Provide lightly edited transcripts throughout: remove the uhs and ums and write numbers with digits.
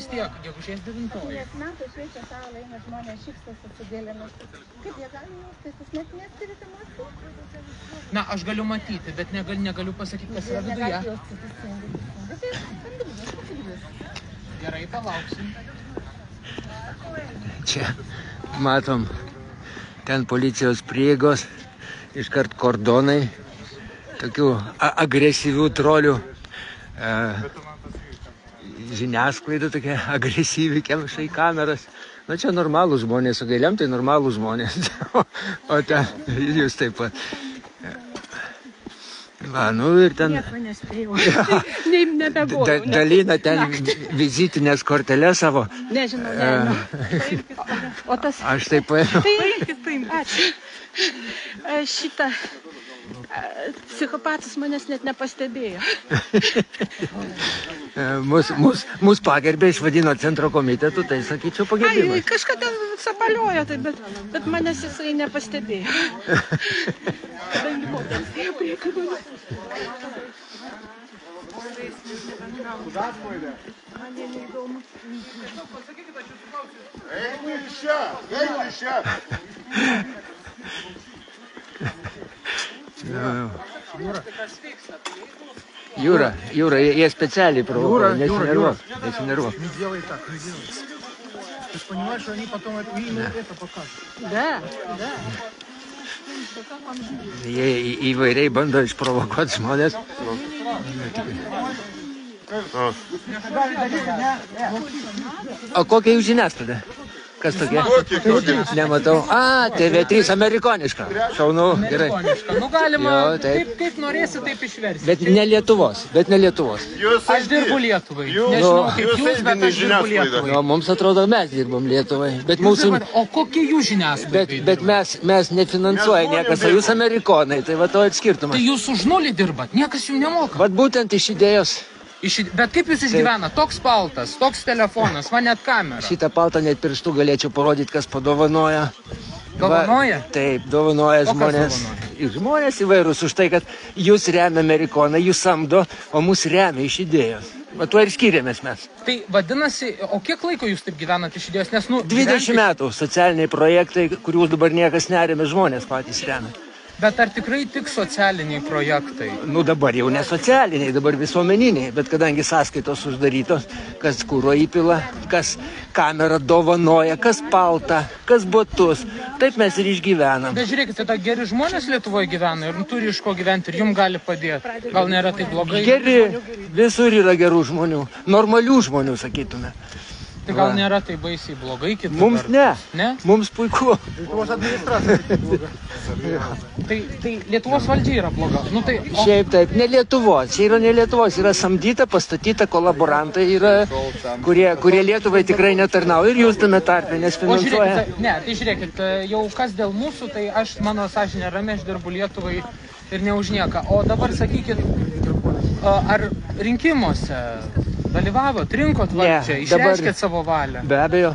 vis tiek, gegužės 9. Metų šviečia saulė, eina žmonės šypsosi su gėlėmis. Kaip jie gali jaustis, jūs net neturite emocijų? Na, aš galiu matyti, bet negaliu pasakyti, kas yra viduje. Gerai, palauksim. Čia matom, ten policijos prieigos, iškart kordonai, tokių agresyvių trolių. Žiniasklaida tokia agresyvi, kemša į kameras. Na čia normalūs žmonės, su gailiam tai normalūs žmonės. O ten jūs taip pat. Va, nu ir ten... Nieko nespėjau. Nebebuvau. Dalina ten vizitinės korteles savo. Nežinau, ne. O tas... Aš taip paėmiau. Paimkit. Ačiū. Šitą... Psichopatas manęs net nepastebėjo. Mus pagerbė, išvadino centro komitetu, tai sakyčiau pagerbimai. Ai, kažkada sapaliojo, tai, bet manęs jisai nepastebėjo. Kadangi buvo ten prie kabinų. Man jie neįdomu. Einu iš čia. Jūra, jie specialiai provokuoja, несинервов. Не делай так, не делай. Ты же понимаешь, что они потом это покажут. Да. Jie įvairiai bando išprovokuoti žmonės. O kokia jų žiniasklaida? Kas tokia? Nematau. TV3 amerikoniška. Šaunu, gerai. Nu galima, Jo, taip. kaip norėsi, taip išversti. Bet ne Lietuvos. Aš dirbu Lietuvai. Nežinau, kaip jūs, bet aš dirbu Lietuvai. O mums atrodo, mes dirbam Lietuvai. Bet mūsų... O kokie jų žiniasklaidai? Bet mes nefinansuoja niekas, o jūs amerikonai. Tai va to atskirtumas. Tai jūs už nulį dirbat, niekas jums nemoka. Vat būtent iš idėjos. Bet kaip jūs išgyvena? Toks paltas, toks telefonas, man net kamera. Šitą paltą net pirštų galėčiau parodyti, kas padovanoja. Dovanoja? Taip, dovanoja žmonės. Ir žmonės įvairūs už tai, kad jūs remia amerikoną, jūs samdo, o mus remia iš idėjos. Va tuo ir skiriamės mes. Tai vadinasi, o kiek laiko jūs taip gyvenat iš idėjos? Nes, 20 metų socialiniai projektai, kurių dabar niekas neremia, žmonės patys remia. Bet ar tikrai tik socialiniai projektai? Nu dabar jau ne socialiniai, dabar visuomeniniai, bet kadangi sąskaitos uždarytos, kas kuro įpila, kas kamerą dovanoja, kas paltą, kas botus, taip mes ir išgyvenam. Bet žiūrėkite, tai geri žmonės Lietuvoje gyvena ir turi iš ko gyventi ir jums gali padėti. Gal nėra taip blogai? Geri, visur yra gerų žmonių, normalių žmonių, sakytume. Tai gal nėra tai baisiai blogai kitų? Mums ne. Ne? Mums puiku. Lietuvos administracija bloga. Tai Lietuvos valdžia yra bloga. Nu, tai, Šiaip taip, ne Lietuvos. Čia yra ne Lietuvos. Yra samdyta, pastatyta kolaborantai, yra, kurie Lietuvai tikrai netarnauja ir jūs tame tarpe, nes finansuoja. Tai žiūrėkit, jau kas dėl mūsų, tai mano sąžinė rami, aš dirbu Lietuvai ir ne už nieką. O dabar sakykit, ar rinkimuose dalyvavot, rinkot valdžią, išreiškėt savo valią? Be abejo.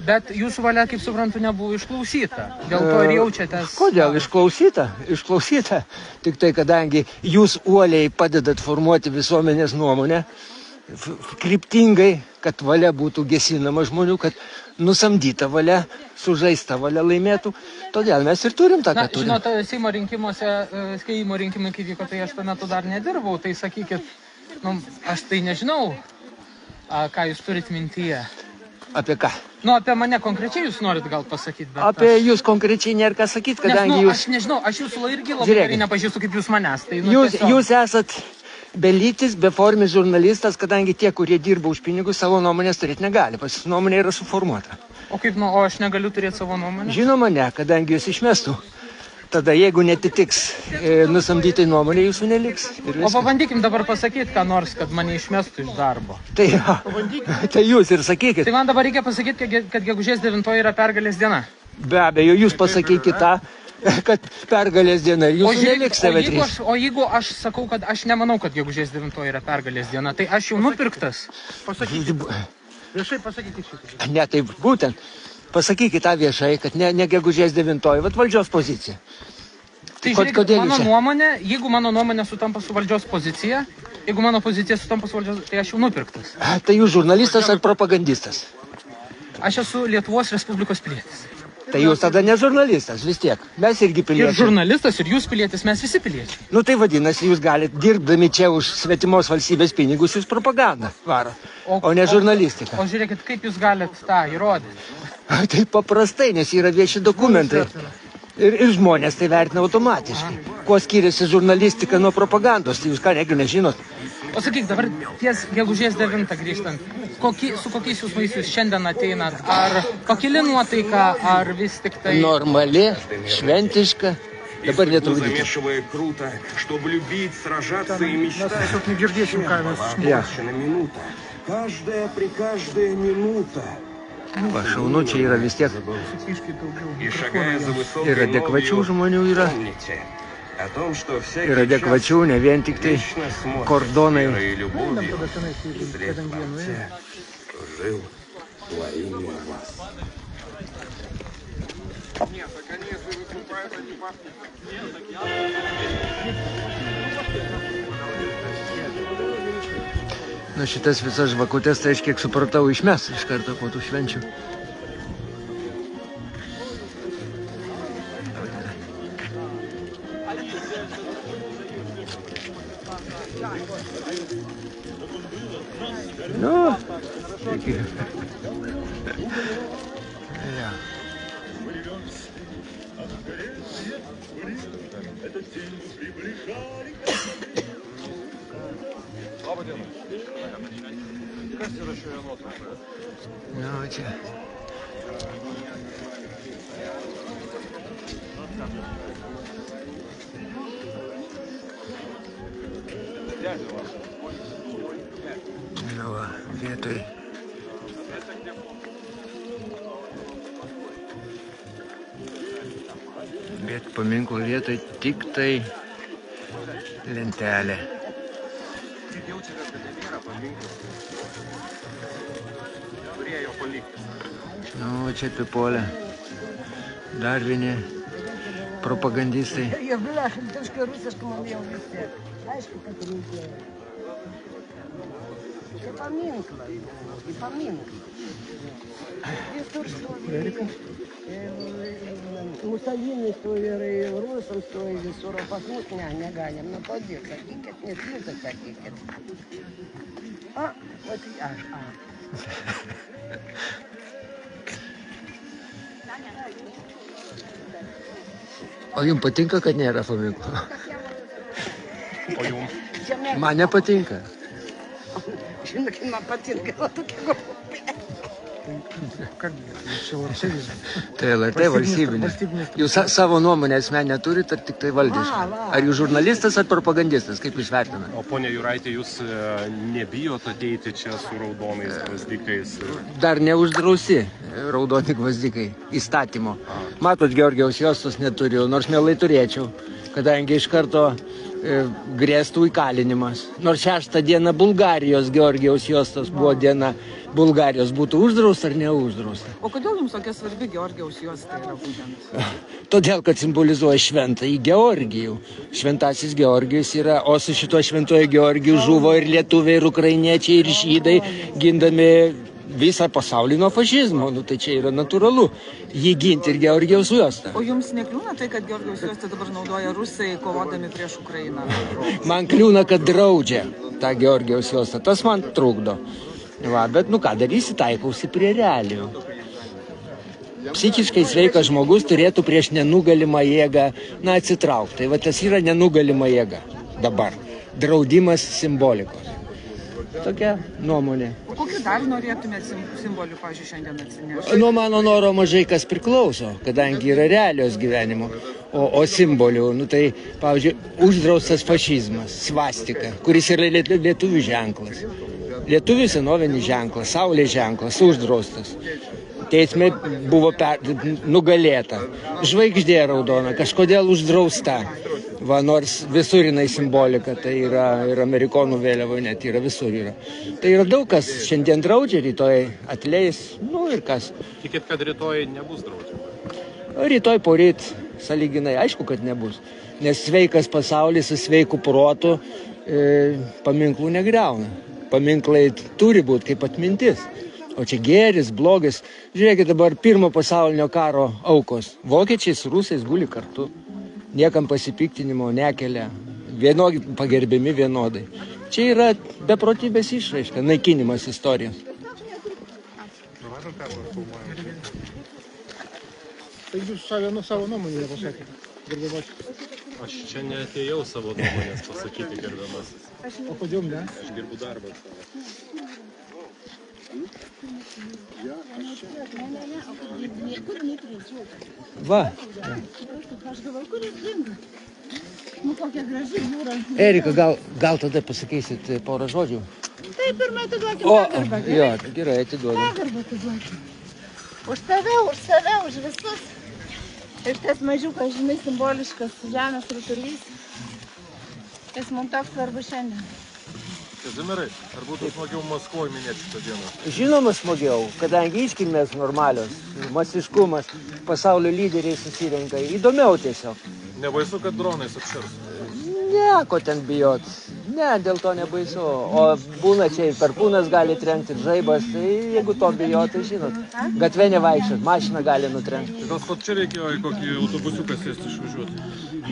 Bet jūsų valia, kaip suprantu, nebuvo išklausyta. Dėl to ir jaučiatės... Kodėl? Išklausyta. Tik tai, kadangi jūs uoliai padedat formuoti visuomenės nuomonę, kryptingai, kad valia būtų gesinama žmonių, kad nusamdyta valia, sužaista valia laimėtų. Todėl mes ir turim tą, ką turim. Žinot, Seimo rinkimuose, Seimo rinkimai, kai vyko, tai aš tuo metu dar nedirbau, tai sakykit, aš tai nežinau, ką jūs turit mintyje. Apie ką? Apie mane konkrečiai jūs norit gal pasakyti, bet... Apie jūs konkrečiai nėra ką sakyti, kadangi jūs... Aš nežinau, aš jūsų irgi labai gerai nepažįstu, kaip jūs manęs. Tai, jūs esat belytis, beformis žurnalistas, kadangi tie, kurie dirba už pinigus, savo nuomonės turėti negali, pas nuomonė yra suformuota. O kaip, o aš negaliu turėti savo nuomonę? Žinoma ne, kadangi jūs išmestų. Tada jeigu netitiks nusamdytai nuomonė, jūsų neliks. O pabandykim dabar pasakyti, ką nors, kad mane išmestų iš darbo. Tai jūs ir sakykit. Tai man dabar reikia pasakyti, kad gegužės 9 yra pergalės diena. Be abejo, jūs pasakykit tą, kad pergalės diena ir jūsų neliks TV3. O jeigu aš sakau, kad aš nemanau, kad gegužės 9 yra pergalės diena, tai aš jau nupirktas. Viešai pasakykit šitą. Ne, tai būtent. Pasakykit tą viešai, kad ne gegužės 9, vat valdžios pozicija. Tai Kodėl žiūrėkit, jūs mano čia? nuomonė, jeigu mano nuomonė sutampa su valdžios pozicija, jeigu mano pozicija sutampa su valdžios, tai aš jau nupirktas. Tai jūs žurnalistas ar propagandistas? Aš esu Lietuvos Respublikos pilietis. Tai jūs tada ne žurnalistas, vis tiek. Mes irgi Ir piliečiai. žurnalistas, ir jūs pilietis, mes visi piliečiai. Nu tai vadinasi, jūs galite dirbdami čia už svetimos valstybės pinigus, jūs propagandą varo, o ne žurnalistiką. O žiūrėkit, kaip jūs galite tą įrodyti. Tai paprastai, nes yra vieši dokumentai. Ir žmonės tai vertina automatiškai. Kuo skiriasi žurnalistika nuo propagandos, tai jūs ką, negi nežinot. O sakyk, dabar ties gegužės 9 grįžtant, su kokiais jūs maistais šiandien ateinat? Ar pakili nuotaika, ar vis tik tai... Normali, šventiška. Dabar netrukdykit. Замешивая круто, чтобы любить, сражаться и мечтать. Ja. Минута. Каждая минута. Va, šaunu, čia yra vis tiek. И шагая за высокой Ir adekvačių новью, žmonių yra. помните о том, что всякий Ir adekvačių, ne vien tik tai вечно смотрит kordonai. верой и любовью вслед вам те, кто жил во имя вас. Nu šitas visas žvakutės, tai aš kiek supratau, išmes iš karto po tų švenčių. Nu, iki. Ja. Nu, čia. Nu, va, vietoj. Bet paminklo vietoj tik tai lentelė. Nu, čia apipolė. Dar vieni propagandistai. Я была девушка русская, мама везде. Знаешь, как это реагирует? Это поминкла, и поминкла. И то, что Муссолини стоили, Русом стоили, 40 посмут, не ганям, но поддержка, кикет, нет, слеза кикет. А, вот я, O jums patinka, kad nėra paminklo? Man nepatinka. Žinok, man patinka, o tokia galva. Tai LRT valstybinė. Jūs savo nuomonę asmenę turite, ar tik tai valdišką? Ar jūs žurnalistas ar propagandistas, kaip jūs vertinate? O ponia Juraitė, jūs nebijot ateiti čia su raudonais gvazdikais? Dar neuždrausi raudoni gvazdikai įstatymo. Matot, Georgijaus juostos neturiu, nors mielai turėčiau, kadangi iš karto grėstų įkalinimas. Nors 6 dieną Bulgarijos Georgijaus juostos buvo diena, Bulgarijos būtų uždrausta ar neuždrausta? O kodėl jums tokia svarbi Georgijaus juosta yra būtent? Todėl, kad simbolizuoja šventąjį Georgijų. Šventasis Georgijus yra, o su šituo šventuoju Georgiju žuvo ir lietuviai, ir ukrainiečiai, ir žydai, gindami visą pasaulį nuo fašizmo. Nu, tai čia yra natūralu. Jį ginti ir Georgijaus juostą. O jums nekliūna tai, kad Georgijaus juostą dabar naudoja rusai kovodami prieš Ukrainą? Man kliūna, kad draudžia tą Georgijaus juostą. Tas man trukdo. Va, bet nu ką darysi, taikausi prie realijų. Psichiškai sveikas žmogus turėtų prieš nenugalimą jėgą, atsitraukti. Tai va tas yra nenugalima jėga dabar. Draudimas simbolikos. Tokia nuomonė. O kokiu dar norėtumėt simbolių, pavyzdžiui, šiandien atsinešti? Nuo mano noro mažai kas priklauso, kadangi yra realios gyvenimo. O simbolių, nu tai, pavyzdžiui, uždraustas fašizmas, svastika, kuris yra lietuvių ženklas. Lietuvių senovinis ženklas, saulės ženklas, uždraustas. Teisme buvo nugalėta. Žvaigždė raudona, kažkodėl uždrausta. Va, nors visur jinai simbolika, tai yra ir amerikonų vėliava, net yra visur yra. Tai yra daug kas šiandien draudžia, rytoj atleis, nu ir kas. Tikit, kad rytoj nebus draudžiama? Rytoj poryt sąlyginai aišku, kad nebus. Nes sveikas pasaulis su sveiku protu paminklų negriauna. Paminklai turi būti kaip atmintis. O čia gėris, blogis. Žiūrėkit dabar pirmo pasaulinio karo aukos. Vokiečiai su rusais guli kartu. Niekam pasipiktinimo nekelia. Vienodi pagerbiami vienodai. Čia yra beprotybės išraiška, naikinimas istorijos. Tai jūs savo nuomonę pasakėte, gerbiamasis. Aš čia neatėjau savo nuomonės pasakyti, gerbiamasis. O kodėl ne? Aš dirbu darbą savo. Va. Erika, gal tada pasakysit porą žodžių? Taip, pirmą atiduokime O, pagarbą. jo, gerai, atiduodu. Pagarbą atiduokime. Už save, už visus. Ir tas mažiukas, žinai, simboliškas žemės rutulys. Jis mums toks svarbus šiandien. Kazimierai, ar būtų smagiau Maskvoje minėti šitą dieną? Žinoma smagiau, kadangi iškilmės normalios, masiškumas, pasaulio lyderiai susirenka. Įdomiau tiesiog. Nebaisu, kad dronais apširs? Ne, ko ten bijot. Ne, dėl to nebaisu. O būna čia ir perkūnas gali trenkti, ir žaibas. Tai jeigu to bijot, tai žinot. Gatvė nevaikščiot, mašina gali nutrenkti. Gal čia reikėjo į kokį autobusiuką sėsti išvažiuoti?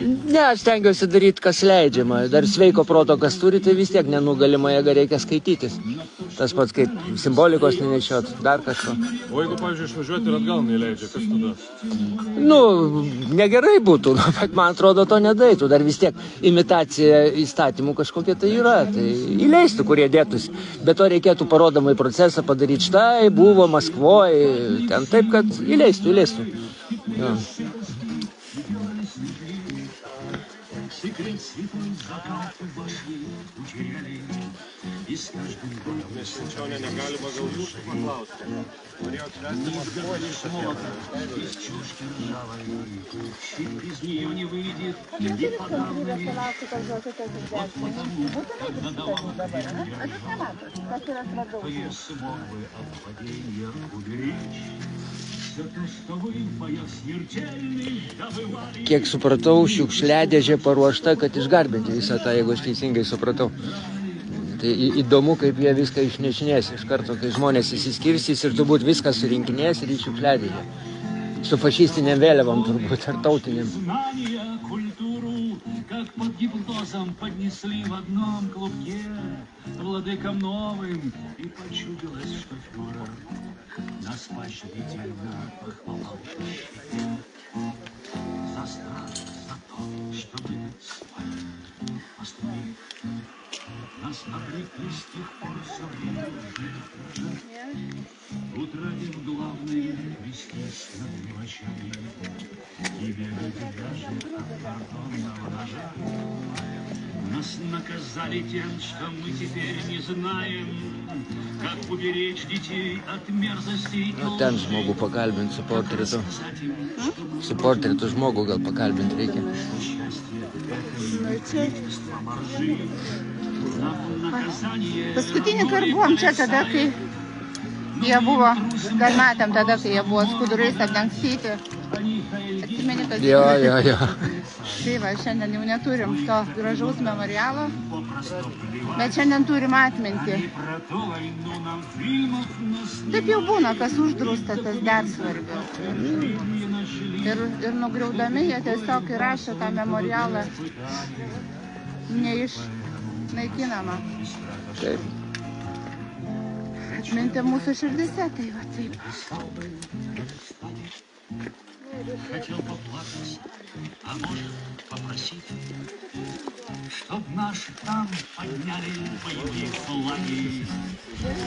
Ne, aš stengiuosi daryti, kas leidžiama. Dar sveiko proto, kas turi, tai vis tiek nenugalima jėga reikia skaitytis. Tas pats kaip simbolikos nenešiot, dar kažko. O jeigu, pavyzdžiui, išvažiuoti ir atgal neįleidžia, kas tada? Nu, negerai būtų, bet man atrodo to nedaitų. Dar vis tiek imitacija įstatymų kažkokia tai yra. Tai įleistų, kurie dėtųsi. Bet to reikėtų parodomai procesą padaryti. Štai buvo Maskvoje, ten taip, kad įleistų. Jo. Švenčionė negalima gal jūsų paklausti. Norėjau atšvęsti Maskvoje Kiek supratau, šiukšliadėžė paruošta, kad išgarbinti visą tą, jeigu aš teisingai supratau. Tai įdomu, kaip jie viską išnešinės iš karto, kai žmonės įsiskirstys ir turbūt viską surinkinės ir į šiukšliadėžę. Su fašistinėm vėliavom turbūt, ar tautiniam. Как под гипнозом поднесли в одном клубке владыкам новым, и почудилось, что фюрер нас поощрительно похвалал. За то, что мы с вами поступили, нас обрекли с тех пор все время утратив главные вестись над мелочами. И бегать даже от картонного ножа. Нас наказали тем, что мы теперь не знаем, как уберечь детей от мерзостей. Ten žmogų pakalbinti su portretu. Su portretu žmogų gal pakalbinti reikia. Paskutinį kartą buvom čia tada, kai jie buvo, dar matėm tada, kai jie buvo skudurais apdangstyti. Atsimeni, kad... Jo. Tai va, šiandien jau neturim to gražaus memorialo, bet šiandien turim atminti. Taip jau būna, kas uždrausta, tas dar svarbiau. Ir nugriaudami jie tiesiog įrašė tą memorialą neišnaikinamą. Taip. Atminti mūsų širdise, tai va taip. Хотел поплакать, а может попросить, чтоб наши там подняли боевые флаги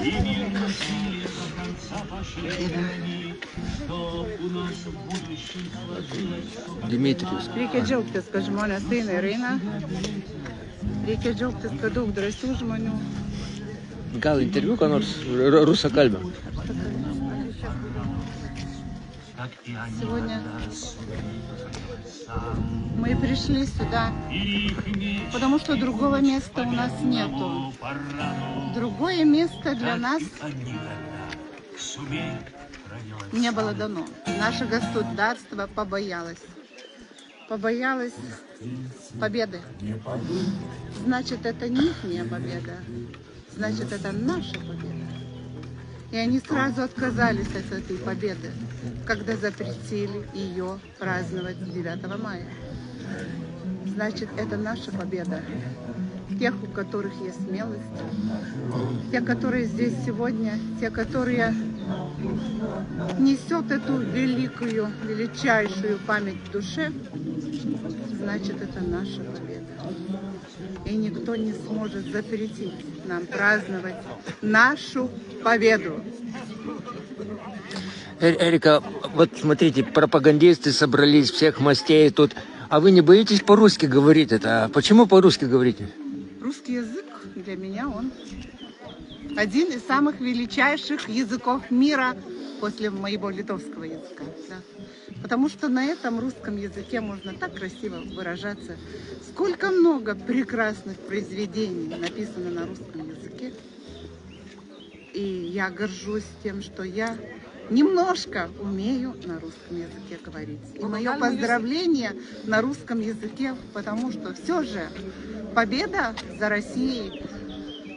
и мир носили до конца пошли они, чтоб у нас в будущем сложилось. Dmitrijus. Reikia džiaugtis, kad žmonės eina ir eina. Reikia džiaugtis, kad daug drąsių žmonių. Gal interviu, ką nors rusakalbio? Сегодня мы пришли сюда, потому что другого места у нас нету. Другое место для нас не было дано. Наше государство побоялось победы. Значит, это не их победа, значит, это наша победа. И они сразу отказались от этой победы, когда запретили ее праздновать 9 мая. Значит, это наша победа. Тех, у которых есть смелость, те, которые здесь сегодня, те, которые несут эту великую, величайшую память в душе, значит, это наша победа. И никто не сможет запретить нам праздновать нашу победу. Эрика, вот смотрите, пропагандисты собрались всех мастей тут. А вы не боитесь по-русски говорить это? А почему по-русски говорите? Русский язык для меня он один из самых величайших языков мира после моего литовского языка. Да. Потому что на этом русском языке можно так красиво выражаться. Сколько много прекрасных произведений написано на русском языке. И я горжусь тем, что я немножко умею на русском языке говорить. И мое поздравление на русском языке, потому что все же победа за Россией.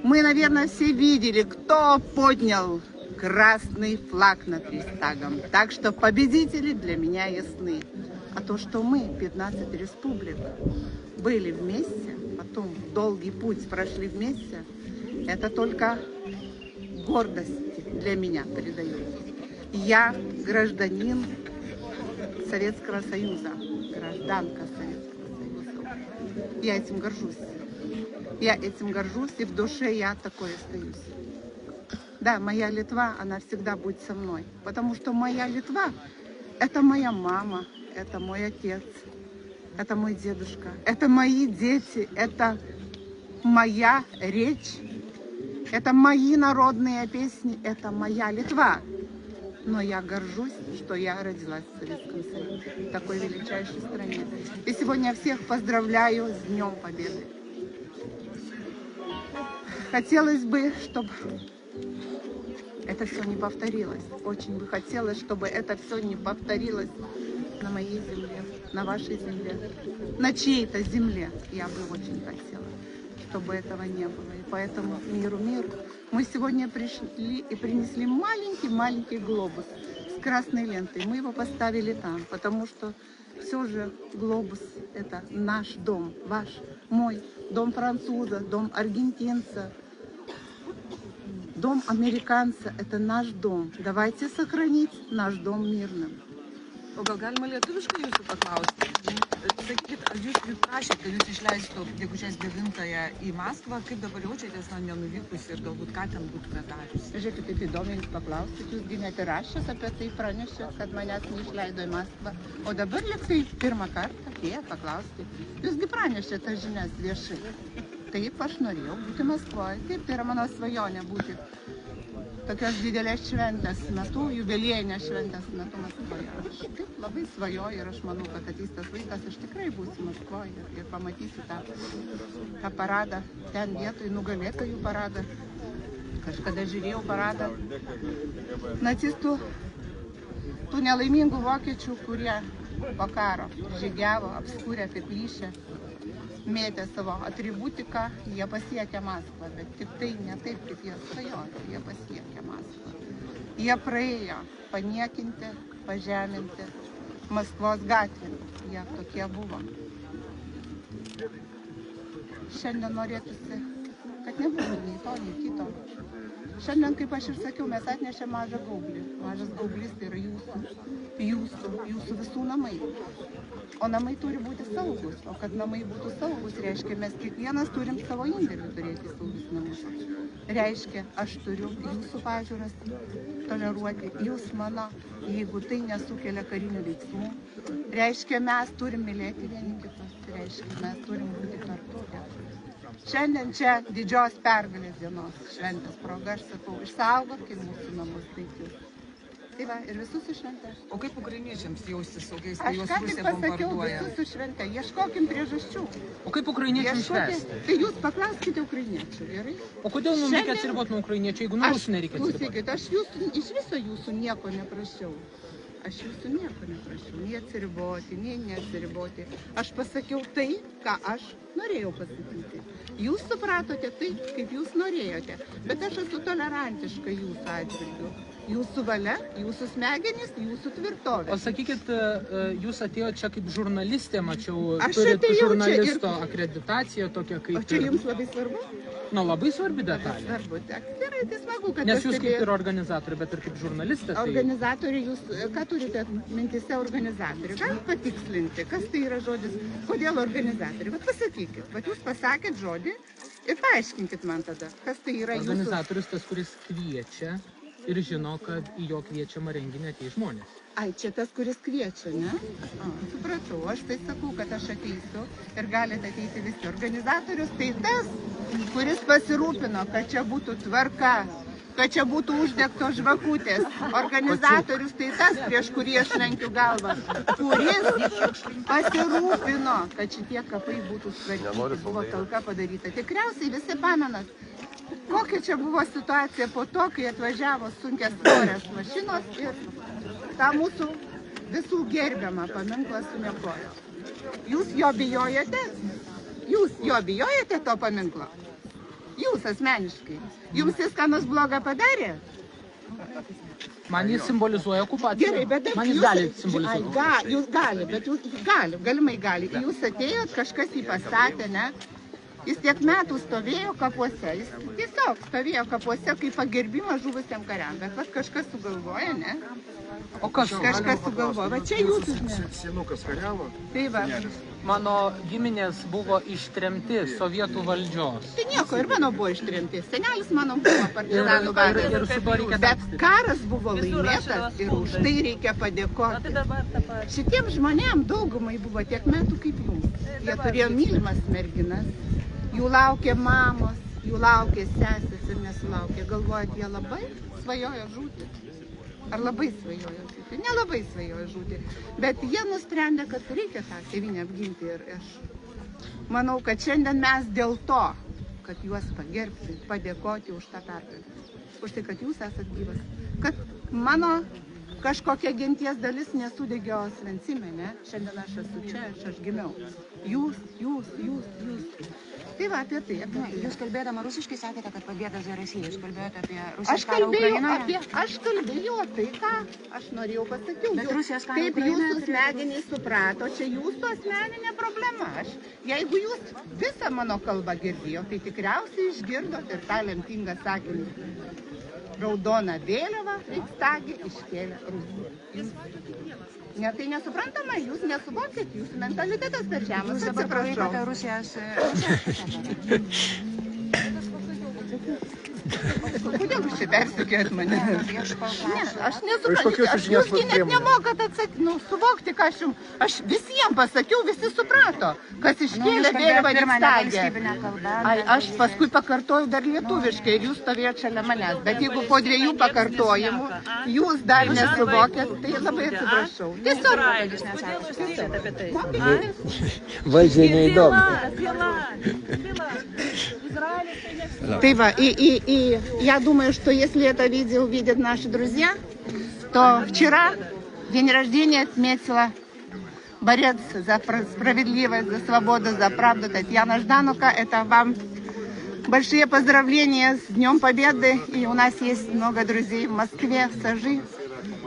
Мы, наверное, все видели, кто поднял красный флаг над Рейхстагом. Так что победители для меня ясны. А то, что мы, 15 республик, были вместе, потом долгий путь прошли вместе, это только гордость для меня придает. Я гражданин Советского Союза, гражданка Советского Союза. Я этим горжусь. Я этим горжусь, и в душе я такой остаюсь. Да, моя Литва, она всегда будет со мной. Потому что моя Литва – это моя мама, это мой отец, это мой дедушка, это мои дети, это моя речь, это мои народные песни, это моя Литва. Но я горжусь, что я родилась в Советском Союзе, в такой величайшей стране. И сегодня я всех поздравляю с Днем Победы. Хотелось бы, чтобы это все не повторилось. Очень бы хотелось, чтобы это все не повторилось на моей земле, на вашей земле, на чьей-то земле. Я бы очень хотела, чтобы этого не было. И поэтому миру мир. Мы сегодня пришли и принесли маленький глобус с красной лентой. Мы его поставили там, потому что все же глобус – это наш дом, ваш, мой, дом француза, дом аргентинца, дом американца – это наш дом. Давайте сохранить наш дом мирным. O gal galima lietuviškai jūsų paklausti? Sakykit, ar jūs prašėte, kad jūs išleistų gegužės 9-ąją į Maskvą, kaip dabar jaučiatės nenuvykus ir galbūt ką ten būtumėte darius? Žiūrėkit, taip įdomiai jūs paklausėt, jūs net ir rašęs apie tai pranešėt, kad manęs neišleido į Maskvą. O dabar liksai pirmą kartą atėjo paklausti. Jūsgi pranešėt tas žinias viešai. Taip, aš norėjau būti Maskvoje. Taip, tai yra mano svajonė būti tokios didelės šventės metu, jubiliejinės šventės metu Maskvoje. Aš taip labai svajoju ir aš manau, kad ateis tas laikas, aš tikrai būsiu Maskvoje ir pamatysiu tą paradą, ten vietoj nugalėtojų paradą. Kažkada žiūrėjau paradą nacistų, tų nelaimingų vokiečių, kurie po karo žygiavo, apskūrė apiplįšę, mėtė savo atributiką, jie pasiekė Maskvą, bet tik tai ne taip, kaip jie svajojo, jie pasiekė Maskvą. Jie praėjo paniekinti, pažeminti Maskvos gatvėmis, jie tokie buvo. Šiandien norėtųsi, kad nebūtų nei to, nei kito. Šiandien, kaip aš ir sakiau, mes atnešėme mažą gaublį. Mažas gaublis tai yra jūsų visų namai. O namai turi būti saugus. O kad namai būtų saugus, reiškia, mes kiekvienas turim savo indėlį turėti saugus namus. Reiškia, aš turiu jūsų pažiūras toleruoti, jūs mano, jeigu tai nesukelia karinių veiksmų. Reiškia, mes turim mylėti vieni kitus. Reiškia, mes turim būti kartu. Šiandien čia didžios pergalės dienos šventės proga, aš sakau, išsaugokim mūsų namus taikius. Tai va, ir visus su švente. O kaip ukrainiečiams jaustis saugiais, kai Aš juos ką tik Rusija pasakiau, bombarduoja? visus su švente. Ieškokim priežasčių. O kaip ukrainiečiams švęsti? Tai jūs paklauskite ukrainiečių, gerai? O kodėl mums reikia atsiriboti nuo ukrainiečių, jeigu nuo rusų nereikia atsiriboti? Klausykit, aš jūsų, iš viso jūsų nieko neprašiau. Aš jūsų nieko neprašiau. Nei atsiriboti, nei neatsiriboti. Aš pasakiau tai, ką aš norėjau pasakyti. Jūs supratote tai, kaip jūs norėjote. Bet aš esu tolerantiška jūsų atžvilgiu. Jūsų valia, jūsų smegenys, jūsų tvirtovė. O sakykit, jūs atėjote čia kaip žurnalistė, mačiau, Aš turit atėjau čia žurnalisto akreditaciją tokią kaip... O čia jums labai svarbu? Nu, labai svarbi detalė. Svarbu, tak, gerai, tai smagu, kad Nes jūs kaip pastebėjot. ir organizatorė, bet ir kaip žurnalistė. Tai... Organizatoriai, jūs ką turite mintise organizatoriai? Galit patikslinti, kas tai yra žodis, kodėl organizatoriai? Vat pasakykit, vat jūs pasakėt žodį ir paaiškinkit man tada, kas tai yra jūsų... Organizatorius tas, kuris kviečia ir žino, kad į jo kviečiamą renginį ateis žmonės. Ai, čia tas, kuris kviečia, ne? Supratau, aš tai sakau, kad aš ateisiu ir galite ateiti visi. Organizatorius tai tas, kuris pasirūpino, kad čia būtų tvarka, kad čia būtų uždegtos žvakutės. Organizatorius tai tas, prieš kurį aš lenkiu galvą, kuris pasirūpino, kad šitie kapai būtų sutvarkyti, buvo talka padaryta. Tikriausiai visi pamenat, kokia čia buvo situacija po to, kai atvažiavo sunkias svorės mašinos ir tą mūsų visų gerbiamą paminklą suniokojo. Jūs jo bijojate? Jūs jo bijojate to paminklo? Jūs asmeniškai. Jums jis ką nors blogą padarė? Man jis simbolizuoja okupaciją. Gerai, bet man jis gali simbolizuoti. Jūs gali, bet jūs galimai gali. Jūs atėjot, kažkas jį pastatė, ne? Jis tiek metų stovėjo kapuose. Jis tiesiog stovėjo kapuose kaip pagerbimas žuvusiam kariam. Bet vat kažkas sugalvoja, ne? O kas? Kažkas sugalvoja. Va čia jūsų žinai. Senukas kariavo. Tai va. Mano giminės buvo ištremti sovietų valdžios. Tai nieko, ir mano buvo ištremti. Senelis mano buvo partizanų vadas. Ir su tuo reikia Bet karas buvo laimėtas ir už tai reikia padėkoti. Šitiems žmonėms daugumai buvo tiek metų kaip jums. Jie turėjo mylimas merginas, jų laukė mamos, jų laukė sesės ir nesulaukė. Galvojat, jie labai svajojo žūti. Ar labai svajojo žūti? Nelabai svajojo žūti. Bet jie nusprendė, kad reikia tą tėvynę apginti. Ir aš manau, kad šiandien mes dėl to, kad juos pagerbti, padėkoti už tą pergalę. Už tai, kad jūs esat gyvas. Kad mano kažkokia genties dalis nesudegė Osvencime, ne? Šiandien aš esu čia, aš gimiau. Jūs. Tai va, apie tai. Jūs kalbėdama rusiškai sakėte, kad pabėga za Rusiją. Jūs kalbėjote apie Rusijos karą Ukrainoje? Aš kalbėjau tai, ką aš norėjau pasakyti. Bet Rusijos karą Kaip Ukrainoje jūsų smegenys suprato, čia jūsų asmeninė problema. Jeigu jūs visą mano kalbą girdėjo, tai tikriausiai išgirdot ir tą lemtingą sakinį. Raudona vėliava Reichstage iškėlė Rusiją. Ne, tai nesuprantama, jūs nesuvokit, jūsų mentalitetas per žemas, Jūs dabar atsiprašau. palaikote Rusijos... Kodėl jūs čia persikėjot mane? Ne, aš Iš nesuprantu, kokios jūs žiniasklaidos net priemonės? nemokat atsakyti, suvokti, ką aš visiems pasakiau, visi suprato, kas iškėlė vėliavą Reichstage. Ai, aš paskui pakartoju dar lietuviškai ir jūs stovėjot šalia manęs, bet jeigu po 2 pakartojimų jūs dar nesuvokėt, tai labai atsiprašau. Valdžiai neįdomu. Tai va, я думаю, что если это видео увидят наши друзья, то вчера день рождения отметила борец за справедливость, за свободу, за правду Татьяна Жданука. Это вам большие поздравления с Днем Победы. И у нас есть много друзей в Москве, в Сажи.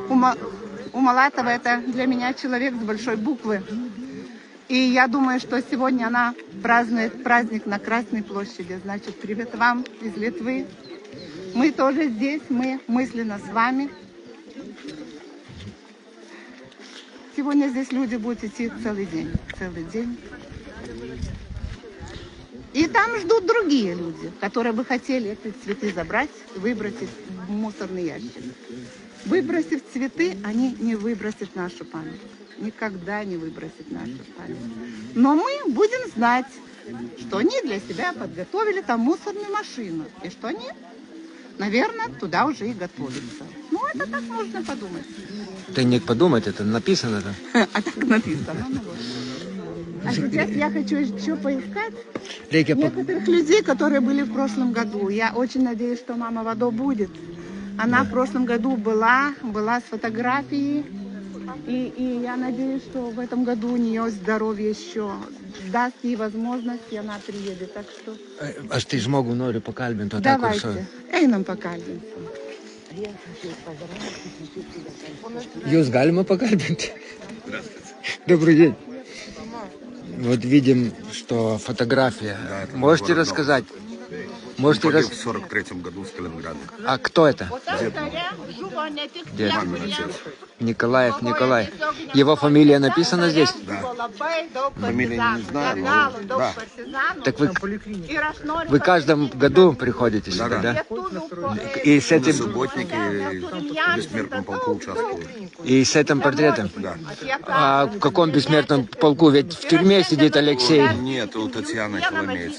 У Малатова это для меня человек с большой буквы. И я думаю, что сегодня она празднует праздник на Красной площади. Значит, привет вам из Литвы. Мы тоже здесь, мы мысленно с вами. Сегодня здесь люди будут идти целый день. И там ждут другие люди, которые бы хотели эти цветы забрать и выбросить в мусорный ящик. Выбросив цветы, они не выбросят нашу память. Никогда не выбросят нашу память. Но мы будем знать, что они для себя подготовили там мусорную машину. И что они, наверное, туда уже и готовятся. Ну, это так можно подумать. Это не подумать, это написано там. А так написано. Ну, вот. А сейчас я хочу еще поискать Рейка, некоторых людей, которые были в прошлом году. Я очень надеюсь, что мама Вадо будет. Она в прошлом году была с фотографией. И я надеюсь, что в этом году у нее здоровье еще даст ей возможность, и она приедет. Так что Aš tai žmogų noriu pakalbinti, o tą давайте, einam pakalbinsim. Jūs galima pakalbinti? Добрый день. Вот видим, что фотография. Да, это Можете город рассказать? Он Можете погиб в 43-м году в Сталинграде. А кто это? Дед. Мамин отец. Николаев Николай. Его фамилия написана здесь? Да. Фамилии не знаю, но да. Так вы в каждом году приходите сюда, да? И с На этим, субботнике в бессмертном полку участвовал. и с этим портретом? Да. А в каком бессмертном полку? Ведь в тюрьме сидит Алексей. Нет, у Татьяны Коломейц.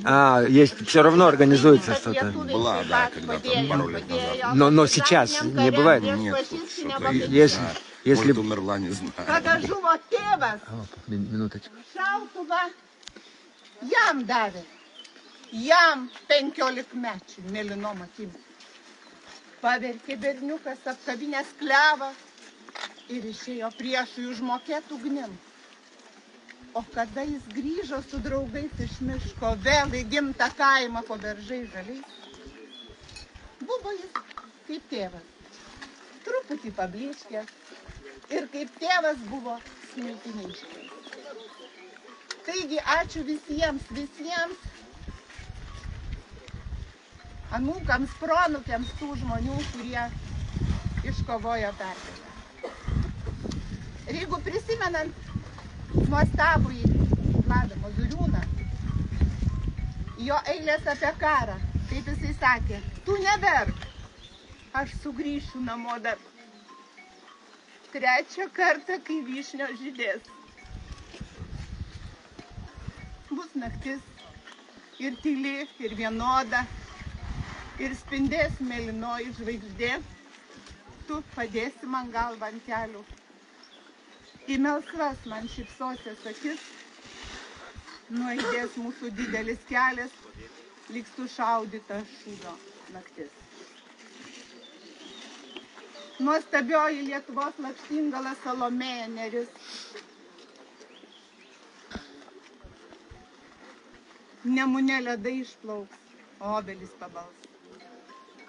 А, есть, все равно организуется что-то. Была, да, когда-то пару лет назад. Но сейчас не бывает. Нет, тут что-то Если... может, умерла, не знаю. Padažu vo tėvas, Минуточку. šautuvą jam davė. Jam 15-mečiui, mėlynom akim. Paverkė berniukas, apkabinęs klevą ir išėjo priešui užmokėt ugnim. O kada jis grįžo su draugais iš miško, vėl į gimtą kaimą po beržai žaliais, buvo jis kaip tėvas, truputį pabliškęs ir kaip tėvas buvo smiltiniškas. Taigi, ačiū visiems anūkams, proanūkiams tų žmonių, kurie iškovojo pergalę. Ir jeigu prisimenant nuostabųjį Vladą Mozūriūną, jo eilės apie karą, kaip jisai sakė, tu neverk, aš sugrįšiu namo dar trečią kartą, kai vyšnios žydės. Bus naktis ir tyli, ir vienoda, ir spindės mėlynoji žvaigždė, tu padėsi man galvą ant kelių. Į melsvas man šypsosies akis, nuaidės mūsų didelis kelias, lyg sušaudyta šūdo naktis. Nuostabioji Lietuvos lakštingala Salomėja Nėris. Nemune ledai išplauks, obelis pabals.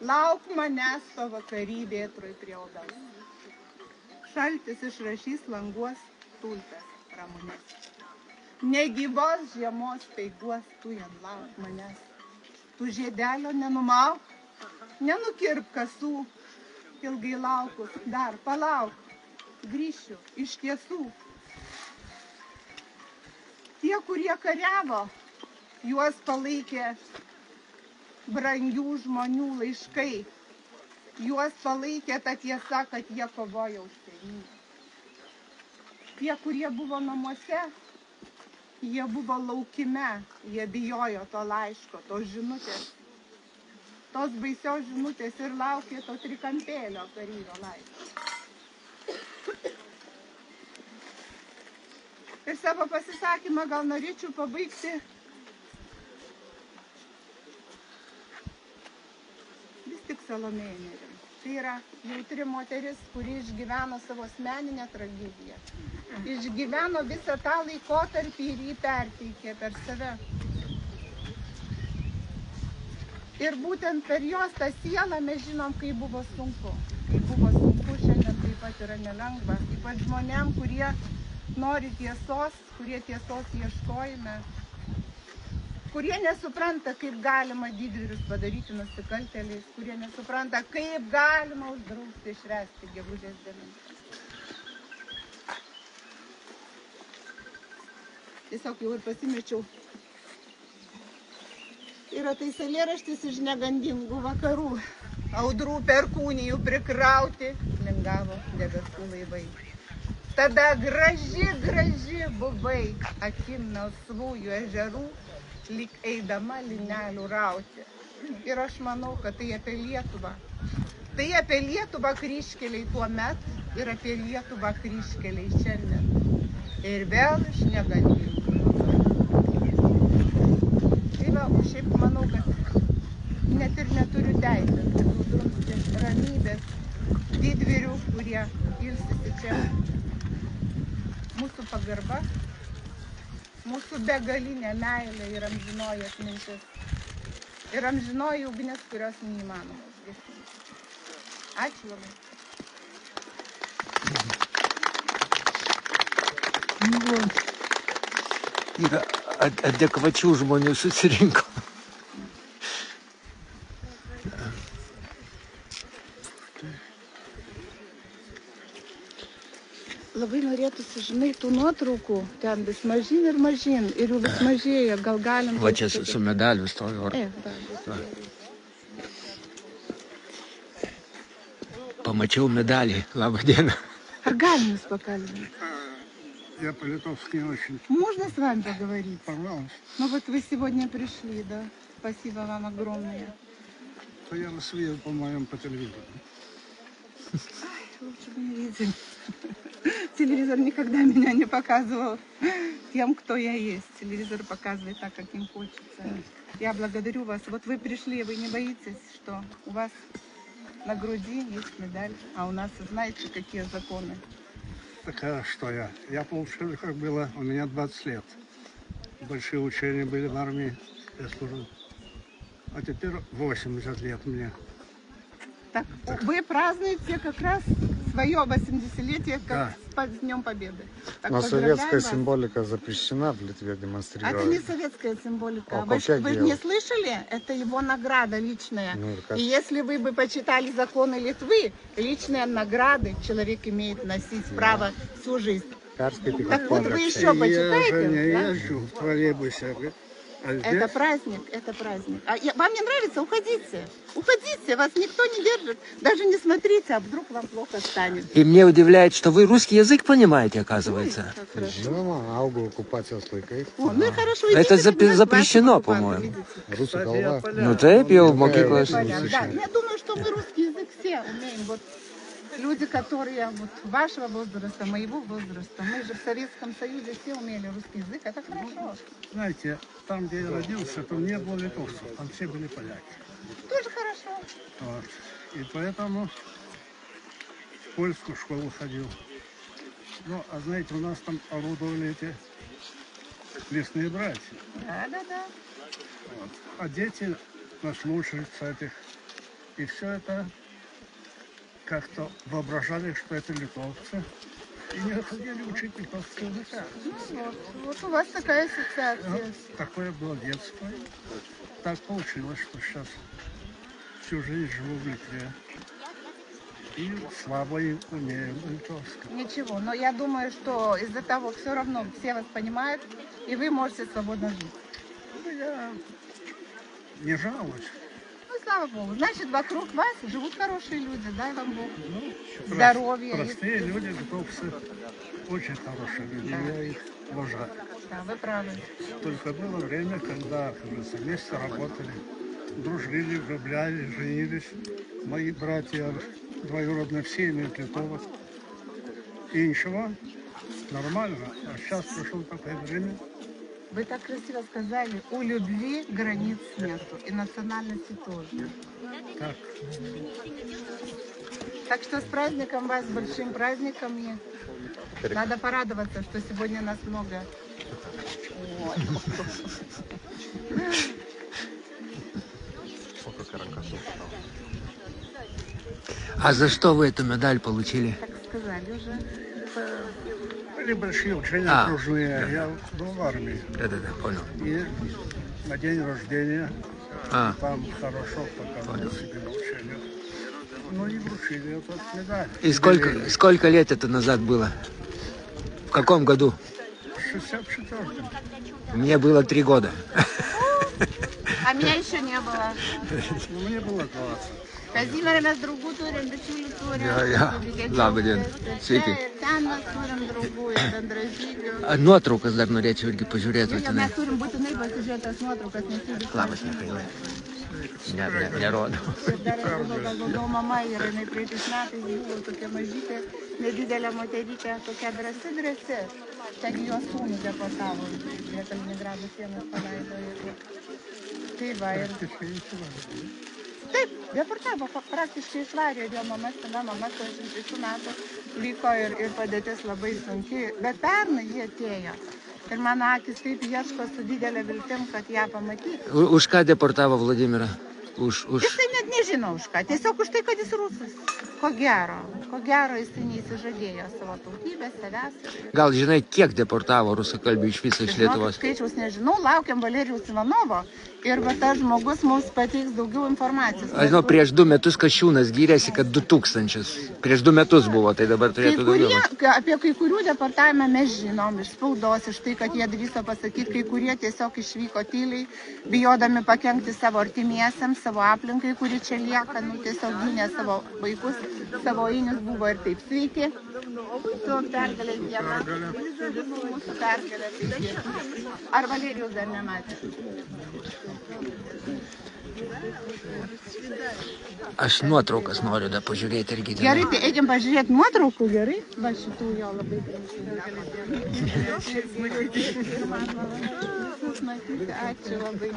Lauk manęs pavakary vėtroj prie obels. Šaltis išrašys languos tulpes ramunės. Negyvos žiemos speiguos tu jam lauk manęs. Tu žiedelio nenumauk, nenukirp kasų, ilgai laukus, dar palauk, grįšiu iš tiesų. Tie, kurie kariavo, juos palaikė brangių žmonių laiškai. Juos palaikė ta tiesa, kad jie kovojo už tėvynę. Tie, kurie buvo namuose, jie buvo laukime, jie bijojo to laiško, tos žinutės. Tos baisios žinutės ir laukė to trikampėlio karyro laiško. Ir savo pasisakymą gal norėčiau pabaigti vis tik Salomėja Nėris. Tai yra jautri moteris, kuri išgyveno savo asmeninę tragediją. Išgyveno visą tą laikotarpį ir jį perteikė per save. Ir būtent per jos tą sielą mes žinom, kaip buvo sunku. Kaip buvo sunku, šiandien taip pat yra nelengva. Ypač žmonėm, kurie nori tiesos, kurie tiesos ieškojime, kurie nesupranta, kaip galima didvyrius padaryti nusikaltėliais, kurie nesupranta, kaip galima uždrausti švęsti gegužės 9. Tiesiog jau ir pasimečiau. Yra tais eilėraštis iš negandingų vakarų. Audrų perkūnijų prikrauti lingavo debesų laivai. Tada graži buvai akim melsvųjų ežerų, lyg eidama linelių rauti. Ir aš manau, kad tai apie Lietuvą. Tai apie Lietuvą kryžkeliai tuo met ir apie Lietuvą kryžkeliai šiandien. Ir vėl iš negalėjų. Tai va, o šiaip manau, kad net ir neturiu teisės drumsti ramybės didvyrių, kurie ilsisi čia. Mūsų pagarba, mūsų begalinė meilė ir amžinoji atmintis. Ir amžinoji ugnis, kurios neįmanoma užgesinti. Ačiū labai. Yra adekvačių žmonių susirinko. Labai norėtųsi, žinai, tų nuotraukų ten vis mažyn ir mažyn. Ir jų vis mažėja. Gal galim... Va čia su medaliu stovi. Памочил медали. Labą dieną. А галим jūs pakalbinti? Я по-литовски не очень. Можно с вами поговорить? Пожалуйста. Ну вот вы сегодня пришли, да? Спасибо вам огромное. То я вас видел, по-моему, по телевизору. Ай, лучше бы не видели. Телевизор никогда меня не показывал тем, кто я есть. Телевизор показывает так, как им хочется. Я благодарю вас. Вот вы пришли, вы не боитесь, что у вас на груди есть медаль, а у нас, знаете, какие законы? Так а что я? Я получил, как было, у меня 20 лет. Большие учения были в армии, я служил. А теперь 80 лет мне. Так, вы празднуете как раз свое 80-летие, как с Днем Победы. Так, но советская вас. символика запрещена в Литве демонстрировать. Это не советская символика. А Вы не слышали? Это его награда личная. Ну, и если вы бы почитали законы Литвы, личные награды человек имеет носить право всю жизнь. Так вот вы еще почитаете? Я же не езжу в троллейбусе. Это праздник, это праздник. Вам не нравится? Уходите. Уходите, вас никто не держит. Даже не смотрите, а вдруг вам плохо станет. И мне удивляет, что вы русский язык понимаете, оказывается. Žinoma, augau okupacijos laikais. Ну и хорошо. Это запрещено, по-моему. Rusų kalba. Ну taip, jau mokyklos. Да, я думаю, что мы русский язык все умеем. Вот люди, которые вот вашего возраста, моего возраста, мы же в Советском Союзе все умели русский язык, это хорошо. Знаете, там, где я родился, там не было литовцев, там все были поляки. Тоже хорошо. Вот. И поэтому в польскую школу ходил. Ну, а знаете, у нас там орудовали эти лесные братья. Да. Вот. А дети наслушаются этих. И все это как-то воображали, что это литовцы. И не хотели учить литовского языка. Вот у вас такая ассоциация. Вот, такое было детство. Так получилось, что сейчас всю жизнь живу в Литве. И слабо и умею литовского. Ничего, но я думаю, что из-за того все равно все вас понимают, и вы можете свободно жить. Ну, я не жалуюсь. Ну, слава Богу. Значит, вокруг вас живут хорошие люди, дай вам Бог. Здоровья. Простые люди, литовцы, очень хорошие люди, я их уважаю. Да, вы правы. Только было время, когда, как говорится, вместе работали, дружили, влюблялись, женились. Мои братья двоюродные все имеют литовок. И ничего, нормально. А сейчас пришло такое время. Вы так красиво сказали, у любви границ нету, и национальности тоже. Так. Так что с праздником вас, с большим праздником. И надо порадоваться, что сегодня нас много. Ой. А за что вы эту медаль получили? Так сказали уже. Были большие учения окружные. Я был в армии. Да, понял. И на день рождения там хорошо показал себе на учениях. Ну и вручили эту медаль. И сколько лет это назад было? В каком году? В 64-м. Мне было 3 года. А меня еще не было. Ну, мне было 20. Kazimierą mes draugų turim, bičiulių turim. Labą dieną. Sveiki. Ten mes turim draugų ir bendražygių. Nuotraukas dar norėčiau irgi pažiūrėti. Mes turim būtinai pasižiūrėti tas nuotraukas, nes jų Labas, Michailai. Nerodo. Dar galvodama mama ir jinai praeitais metais buvo tokia mažytė, nedidelė moterytė, tokia drąsi. Taigi jos sūnų deportavo, prie Kaliningrado sienos paleido. Tai va ir... Taip, deportavo, praktiškai išvarė ir jo mama, sena mama, 86 metų liko ir padėtis labai sunki. Bet pernai jie atėjo. Ir mano akis taip ieško su didelė viltim, kad ją pamatyti. Už ką deportavo Vladimirą? Jisai net nežino už ką, tiesiog už tai, kad jis rusas. Ko gero jisai neįsižadėjo savo tautybės, savęs. Gal žinai, kiek deportavo rusakalbių iš viso iš Lietuvos? Skaičiaus nežinau, laukiam Valerijaus Ivanovo ir va tas žmogus mums pateiks daugiau informacijos. Aš žinau, prieš 2 metus Kasčiūnas gyrėsi, kad 2000. Prieš 2 metus buvo, tai dabar turėtų daugiau. Apie kai kurių deportavimą mes žinom iš spaudos, iš tai, kad jie drįso pasakyti, kai kurie tiesiog išvyko tyliai, bijodami pakenkti savo artimiesiams, savo aplinkai, kuri čia lieka, tiesiog gynė savo vaikus, savo einius buvo ir taip sveiki. Su pergalės diena, mūsų pergalės. Ar Valerijus dar nematė? Aš nuotraukas noriu dar pažiūrėti irgi. Gerai, tai eikim pažiūrėti nuotraukų, gerai? Va šitų jo labai ačiū labai.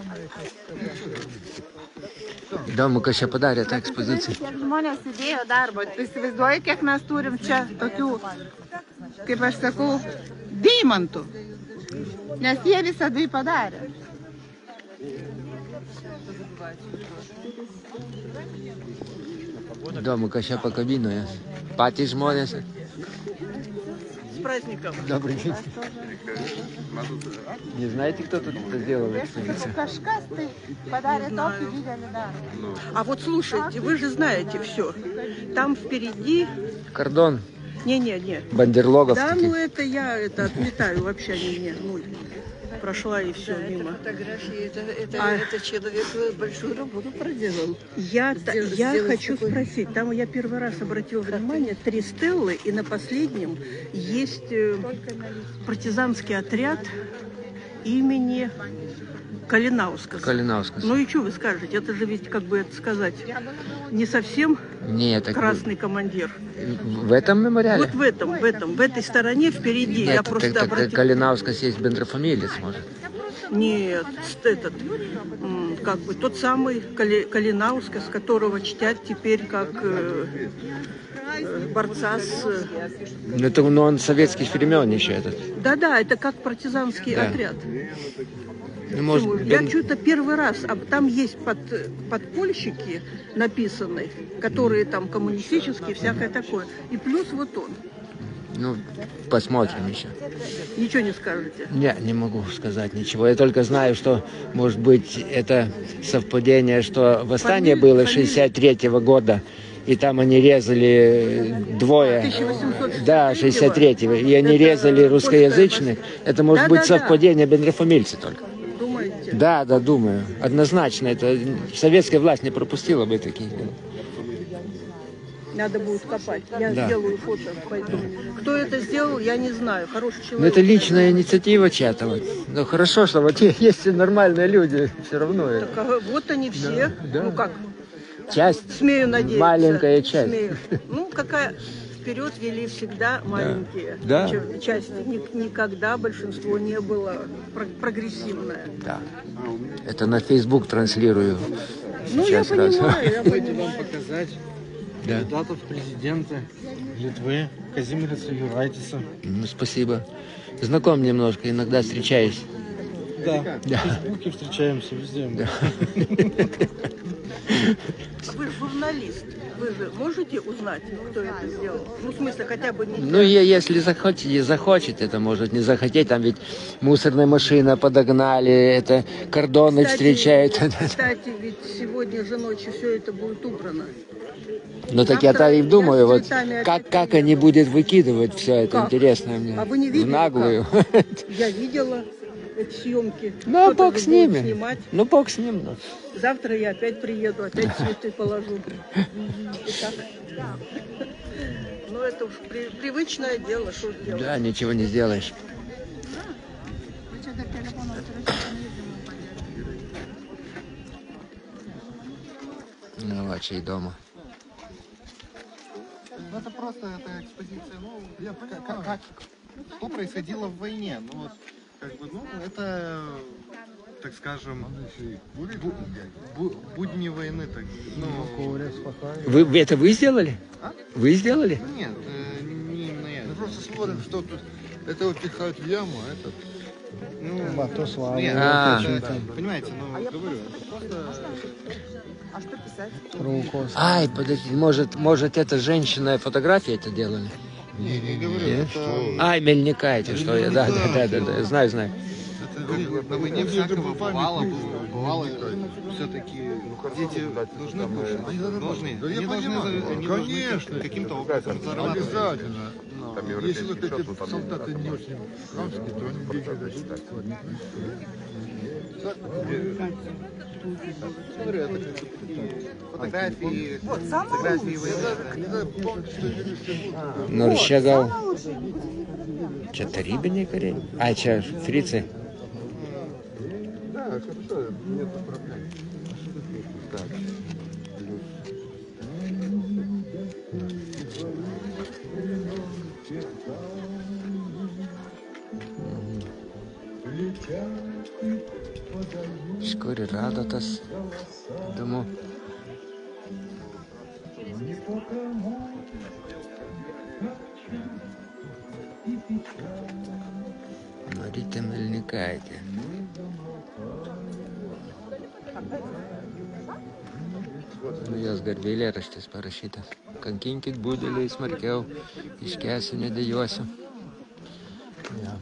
Įdomu, kas čia padarė tą ekspoziciją. Kiek žmonės įdėjo darbo, įsivaizduoju, kiek mes turim čia tokių, kaip aš sakau, deimantų. Nes jie visą tai padarė. Įdomu, kas čia pakabinoje. Patys žmonės. С праздником. Добрый день. Не знаете, кто тут это сделал экспозицию? Kažkas tai padarė tokį didelį darbą. А вот слушайте, вы же знаете все. Там впереди... Кордон. Не. Бандерлогов. Да, ну это я отметаю вообще, не, нуль. Прошла и все мимо. Это человек большую работу проделал. Я хочу спросить, там я первый раз обратила внимание, 3 стеллы, и на последнем есть партизанский отряд имени Калинаускаса. Ну и что вы скажете? Это же ведь, как бы это сказать, не совсем красный командир. В этом мемориале? Вот в этой стороне впереди. Нет, я просто обратила... Калинаускас есть бендрофамилец, может? Нет, этот, как бы тот самый Калинаускас, которого чтят теперь как борца с... Ну, это он советских времен еще этот. Да, это как партизанский отряд. Ну, может, я что-то первый раз, а там есть подпольщики написаны, которые там коммунистические, всякое такое. И плюс вот он. Ну, посмотрим еще. Ничего не скажете? Нет, не могу сказать ничего. Я только знаю, что, может быть, это совпадение, что восстание было 63-го года, и там они резали двое. 1863-го? Да, 63-го. И они резали русскоязычных. Это может быть совпадение бендрофамильца только. Думаете? Да, думаю. Однозначно. Это советская власть не пропустила бы таких. Надо будет копать. Я сделаю фото. Поэтому. Кто это сделал, я не знаю. Хороший человек. Ну, это личная инициатива чья-то. Вот. Ну, хорошо, что вот есть нормальные люди. Все равно. Так, вот они все. Да. Ну как? Часть. Смею надеяться. Маленькая часть. Смею. Ну, какая... Вперед вели всегда маленькие части. Никогда большинство не было прогрессивное. Да. Это на Facebook транслирую. Ну, я понимаю. Давайте вам показать кандидатов в президенты Литвы Казимириса Юрайтиса. Ну, спасибо. Знаком немножко, иногда встречаюсь. Да, в Фейсбуке встречаемся везде. Вы же журналист. Вы же можете узнать, кто это сделал? Ну, в смысле, хотя бы не... Ну, если захочет, это может не захотеть. Там ведь мусорная машина подогнали, это кордоны встречают. Кстати, ведь сегодня же ночью все это будет убрано. Ну, так я-то и думаю, вот как они будут выкидывать все это, интересно мне. А вы не видели? В наглую. Я видела эти съемки. Ну, бог с ними. Ну, бог с ним. Завтра я опять приеду, опять цветы положу. Итак. Ну, это уж привычное дело, что сделать. Да, ничего не сделаешь. Nu, va, čia įdomu. Ну, это просто эта экспозиция, ну, что происходило в войне. Ну, вот, как бы, ну, это, так скажем, будни войны. Так, ну, Это вы сделали? А? Вы сделали? Нет, не именно я. Мы просто смотрим, что тут. Это вот пихают в яму, а этот. Ну, Матослава. нет, А. это, понимаете, ну, говорю, это просто... А что писать? Ай, подожди, может это женщина фотографии это делали? Не, я говорю, Нет? это... Ай, Мельника эти, что я, да, знаю. Это на войне всякого бывало, все-таки дети должны кушать, они должны Конечно, каким-то образом зарабатывать. Обязательно. Если вот эти солдаты не очень хамские, то они бегают. Смотрю, это фотографии войны. Нуршагал. Что-то рибины корень? А, че, фрицы? Да, хорошо, нет проблем. Так. Škur rado tas įdomu. Marytė Melnikaitė. Jos garbė eilėraštis parašytas. Kankinkit budeliai smarkiau, iškęsiu nedėjuosiu. Ja.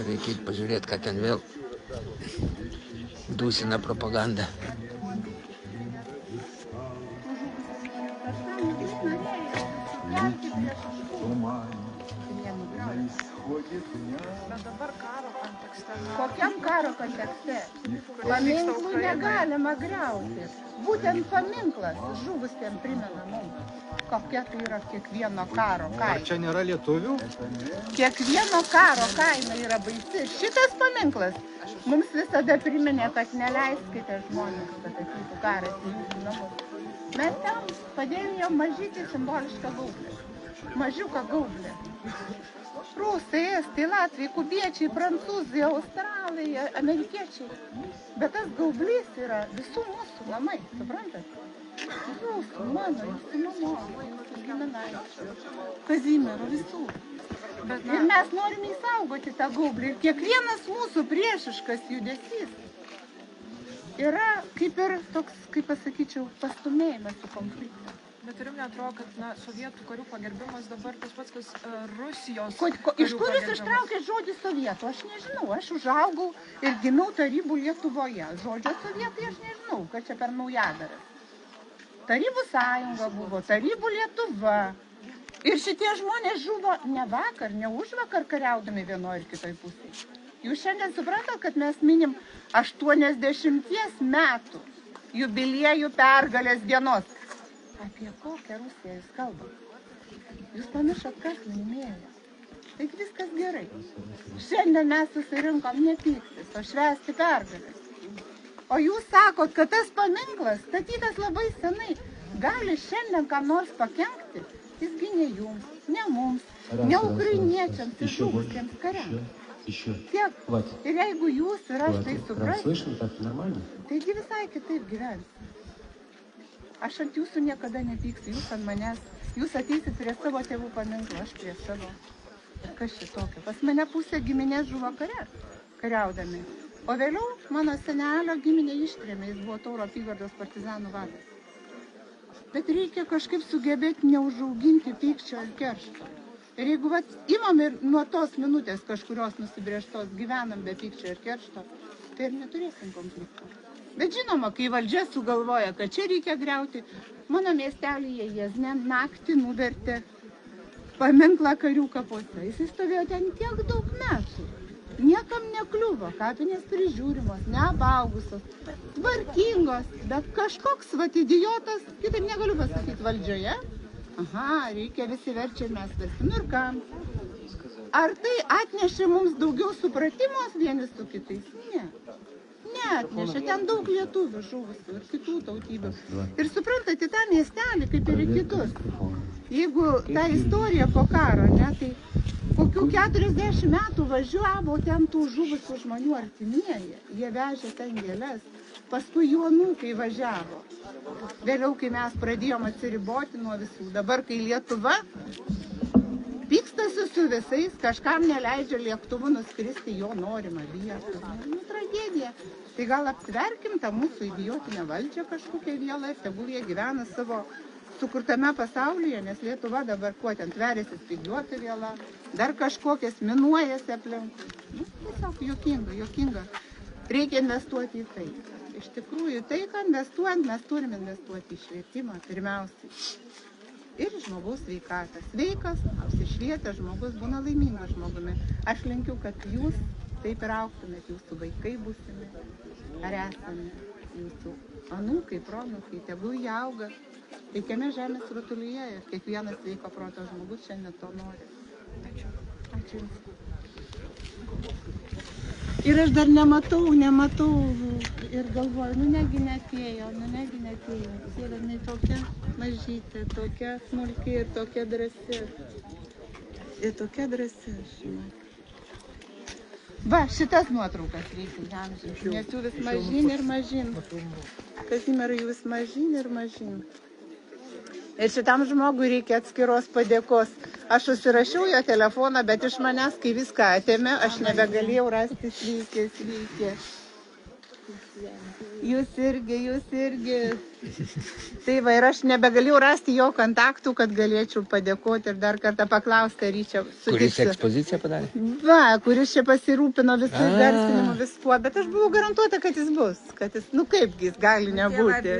Reikia pažiūrėti, ką ten vėl dūsina propaganda. Kokiam karo kontekste? Paminklų negalima griauti. Būtent paminklas žuvusiem primena mums, kokia tai yra kiekvieno karo Ar kaina. čia nėra lietuvių? Kiekvieno karo kaina yra baisi. Šitas paminklas mums visada priminė, kad neleiskite žmonės, kad ateitų karas į jūsų namus. Mes tam padėjom mažytį simbolišką gaublę. Mažiuką gaublę. Rusai, estai, latviai, kubiečiai, prancūzai, australai, amerikiečiai. Bet tas gaublys yra visų mūsų namai, suprantat? Jūsų, mano, jūsų mamos, jūsų giminaičių, Kazimiero, visų. Ir mes norime įsaugoti tą gaublį. Ir kiekvienas mūsų priešiškas judesys yra kaip ir toks, kaip pasakyčiau, pastumėjimas į konfliktą. Bet turim neatrodo, kad sovietų karių pagerbimas dabar tas pats, kas Rusijos Iš kur jūs ištraukėt žodį sovietų? Aš nežinau, aš užaugau ir gimiau tarybų Lietuvoje. Žodžio sovietai aš nežinau, kad čia per naujadaras. Tarybų sąjunga buvo, tarybų Lietuva. Ir šitie žmonės žuvo ne vakar, ne užvakar kariaudami vienoje ir kitoje pusėje. Jūs šiandien suprantat, kad mes minim 80 metų jubiliejų pergalės dienos. Apie kokią Rusiją jūs kalbate? Jūs pamiršot, kas laimėjo. Taigi viskas gerai. Šiandien mes susirinkom ne pyktis, o švęsti pergalės. O jūs sakot, kad tas paminklas, statytas labai senai, gali šiandien kam nors pakenkti. Jisgi ne jums, ne mums, ne ukrainiečiams ir žuvusiems kariams. Tiek. Ir jeigu jūs ir aš tai suprasite, taigi visai kitaip gyvensite. Aš ant jūsų niekada nepyksiu, jūs ant manęs. Jūs ateisit prie savo tėvų paminklo, aš prie savo. Ir kas šitokio? Pas mane pusė giminės žuvo kariaudami. O vėliau mano senelio giminė ištrėmė, jis buvo Tauro apygardos partizanų vadas. Bet reikia kažkaip sugebėti neužauginti pykčio ir keršto. Ir jeigu imam ir nuo tos minutės kažkurios nusibrėžtos gyvenam be pykčio ir keršto, tai ir neturėsim konflikto. Bet žinoma, kai valdžia sugalvoja, kad čia reikia griauti, mano miestelyje Jiezne naktį nuvertė paminklą karių kapuose. Jis stovėjo ten tiek daug metų. Niekam nekliuvo, kapinės prižiūrimos, neapaugusios, tvarkingos, bet kažkoks idiotas, kitaip negaliu pasakyti, valdžioje. Aha, reikia visi verčia ir mes visi. Nu ir kam? Ar tai atnešė mums daugiau supratimos vieni su kitais? Ne. Neatnešė. Ten daug lietuvių žuvusių ir kitų tautybių. Ir suprantate, tą miestelį, kaip ir kitus. Jeigu ta istorija po karo, ne, tai kokių 40 metų važiavo ten tų žuvusių žmonių artimieji. Jie vežė ten gėles. Paskui jų anūkai važiavo. Vėliau, kai mes pradėjom atsiriboti nuo visų. Dabar, kai Lietuva pykstasi su visais, kažkam neleidžia lėktuvu nuskristi jo norimą vietą. Nu, tragedija. Tai gal apsverkim tą mūsų idiotinę valdžią kažkokią vėlą ir tegul jie gyvena savo sukurtame pasaulyje, nes Lietuva dabar kuo ten tveriasi spygliuoti vėlą, dar kažkokias minuojasi aplink. Nu, tiesiog juokinga. Reikia investuoti į tai. Iš tikrųjų, tai, ką investuojant, mes turime investuoti į švietimą pirmiausiai. Ir žmogaus sveikatą. Sveikas, apsišvietęs žmogus būna laimingas žmogumi. Aš linkiu, kad jūs taip ir augtumėt, jūsų vaikai būsimi, ar esame, jūsų anūkai, proanūkai, tegul jie auga taikiame žemės rutulyje ir kiekvienas sveiko proto žmogus šiandien to nori. Ačiū. Ačiū. Ir aš dar nematau ir galvoju, negi neatėjo. Sėda jinai tokia mažytė, tokia smulki ir tokia drąsi. Žinai. Va, šitas nuotraukas reikia įamžinti, nes jų vis mažyn ir mažyn. Kazimierai, jų vis mažyn ir mažyn. Ir šitam žmogui reikia atskiros padėkos. Aš užsirašiau jo telefoną, bet iš manęs, kai viską atėmė, aš nebegalėjau rasti. Sveiki. Jūs irgi. Tai va, ir aš nebegalėjau rasti jo kontaktų, kad galėčiau padėkoti ir dar kartą paklausti, ar jį čia sutiksiu. Kuris ekspoziciją padarė? Va, kuris čia pasirūpino visų garsinimu viskuo, bet aš buvau garantuota, kad jis bus. Kad jis, nu kaipgi jis gali nebūti.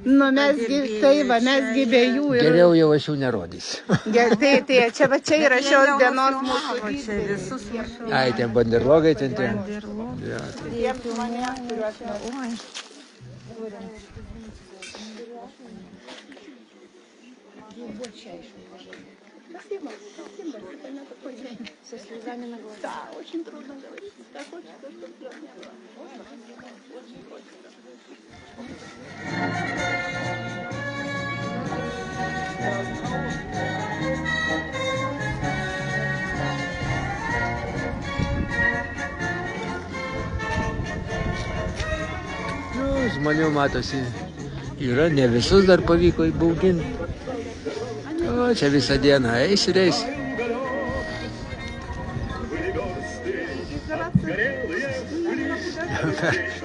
Nu, mesgi be jų. Geriau jau aš jau nerodysiu. Tai, čia yra šios dienos mūsų dydžiai. Ai, ten banderlogai, ten. Tiems žmonėms, kuriuos mes... Спасибо. Со слезами на глазах. Да, очень трудно говорить. Так хочется, чтобы слез не было. Очень хочется. Žmonių matosi, yra, ne visus dar pavyko įbauginti. O, čia visą dieną eis ir eis.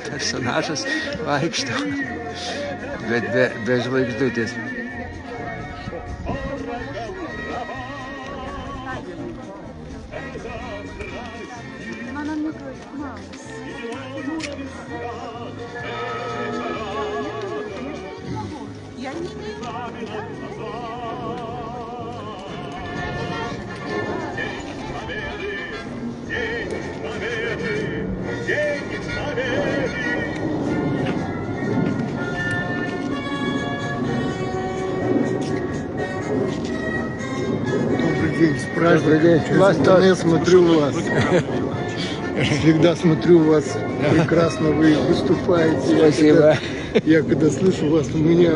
Personažas vaikšto, bet be žvaigždutės. Добрый день, с праздником. Я смотрю вас. Всегда смотрю вас. Прекрасно вы выступаете. Спасибо. Я когда слышу вас, у меня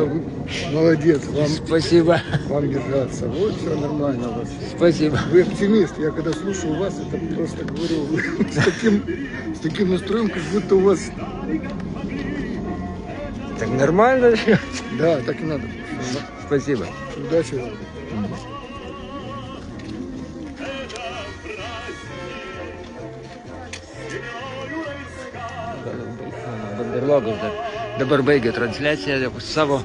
молодец. Спасибо. Вам держаться. Вот все нормально у вас. Спасибо. Вы оптимист. Я когда слушаю вас, это просто говорю, с таким настроем, как будто у вас... Так нормально? Да, так и надо. Спасибо. Удачи вам. Banderlogas dabar baigė transliaciją savo,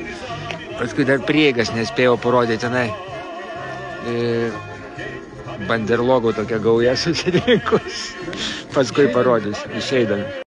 paskui dar prieigas nespėjau parodyti tenai. Banderlogų tokia gauja susirinkus, paskui parodysiu, išeidami.